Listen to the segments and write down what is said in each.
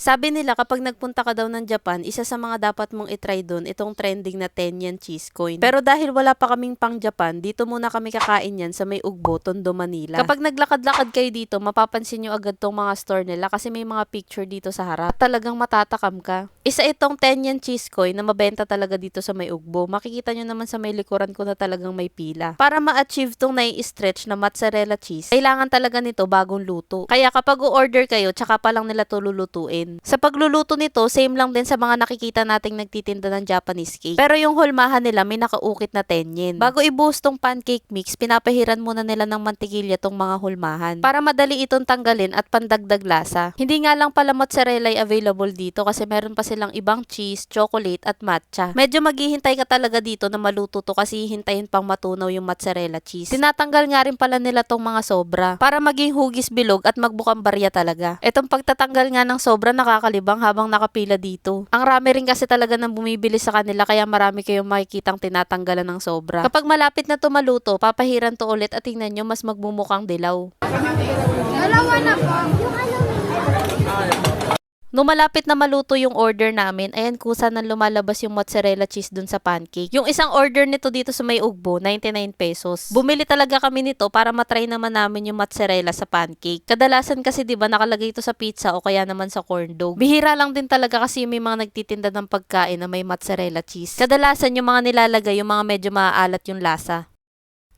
Sabi nila kapag nagpunta ka daw ng Japan, isa sa mga dapat mong itry doon itong trending na 10 yen cheese coin. Pero dahil wala pa kaming pang Japan, dito muna kami kakain yan sa may Ugbo, Tondo, Manila. Kapag naglakad-lakad kayo dito, mapapansin nyo agad tong mga store nila kasi may mga picture dito sa harap. At talagang matatakam ka. Isa itong 10 yen cheese coin na mabenta talaga dito sa may Ugbo. Makikita nyo naman sa may likuran ko na talagang may pila. Para ma-achieve tong nai-stretch na mozzarella cheese, kailangan talaga nito bagong luto. Kaya kapag o-order kayo, tsaka pa lang nila to lulutuin. Sa pagluluto nito, same lang din sa mga nakikita nating nagtitinda ng Japanese cake. Pero yung hulmahan nila may nakaukit na 10 yen. Bago ibuhos tong pancake mix, pinapahiran muna nila ng mantikilya tong mga hulmahan para madali itong tanggalin at pandagdag lasa. Hindi nga lang pala mozzarella ay available dito kasi meron pa silang ibang cheese, chocolate at matcha. Medyo maghihintay ka talaga dito na maluto to kasi hihintayin pang matunaw yung mozzarella cheese. Tinatanggal nga rin pala nila tong mga sobra para maging hugis bilog at magbukang barya talaga. Etong pagtatanggal nga ng sobra nakakalibang habang nakapila dito. Ang rami rin kasi talaga ng bumibili sa kanila kaya marami kayong makikitang tinatanggalan ng sobra. Kapag malapit na to maluto, papahiran to ulit at tingnan nyo mas magbumukang dilaw. Dalawa na po. Nung malapit na maluto yung order namin, ayan kusa nang lumalabas yung mozzarella cheese dun sa pancake. Yung isang order nito dito sa may Ugbo, 99 pesos. Bumili talaga kami nito para matry naman namin yung mozzarella sa pancake. Kadalasan kasi 'di ba nakalagay ito sa pizza o kaya naman sa corn dog. Bihira lang din talaga kasi may mga nagtitinda ng pagkain na may mozzarella cheese. Kadalasan yung mga nilalagay yung mga medyo maaalat yung lasa.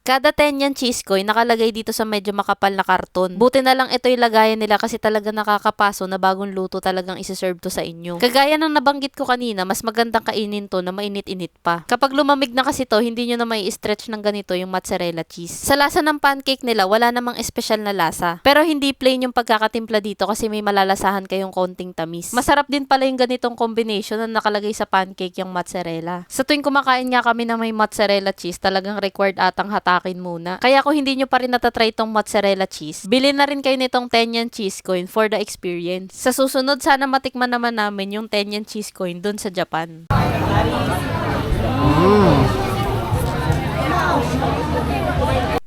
Kada 10 yan cheese coin nakalagay dito sa medyo makapal na karton. Buti na lang ito yung lagayan nila kasi talaga nakakapaso na bagong luto talagang isi-serve to sa inyo. Kagaya ng nabanggit ko kanina, mas magandang kainin to na mainit-init pa. Kapag lumamig na kasi to, hindi nyo na may stretch ng ganito yung mozzarella cheese. Sa lasa ng pancake nila, wala namang espesyal na lasa. Pero hindi plain yung pagkakatimpla dito kasi may malalasahan kayong konting tamis. Masarap din pala yung ganitong combination na nakalagay sa pancake yung mozzarella. Sa tuwing kumakain nga kami na may mozzarella cheese, talagang required atang hatakin muna. Kaya kung hindi nyo pa rin natatry itong mozzarella cheese, bilhin na rin kayo nitong 10 yen cheese coin for the experience. Sa susunod, sana matikman naman namin yung 10 yen cheese coin dun sa Japan.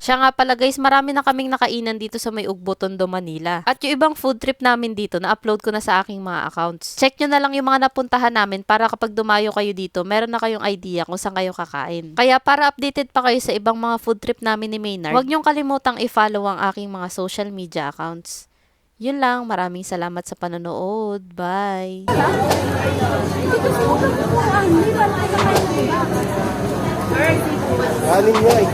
Siya nga pala guys, marami na kaming nakainan dito sa may Ugbo, Tondo, Manila. At yung ibang food trip namin dito, na-upload ko na sa aking mga accounts. Check nyo na lang yung mga napuntahan namin para kapag dumayo kayo dito, meron na kayong idea kung saan kayo kakain. Kaya para updated pa kayo sa ibang mga food trip namin ni Maynard, huwag nyong kalimutang i-follow ang aking mga social media accounts. Yun lang, maraming salamat sa panonood. Bye! Kanin niya eh.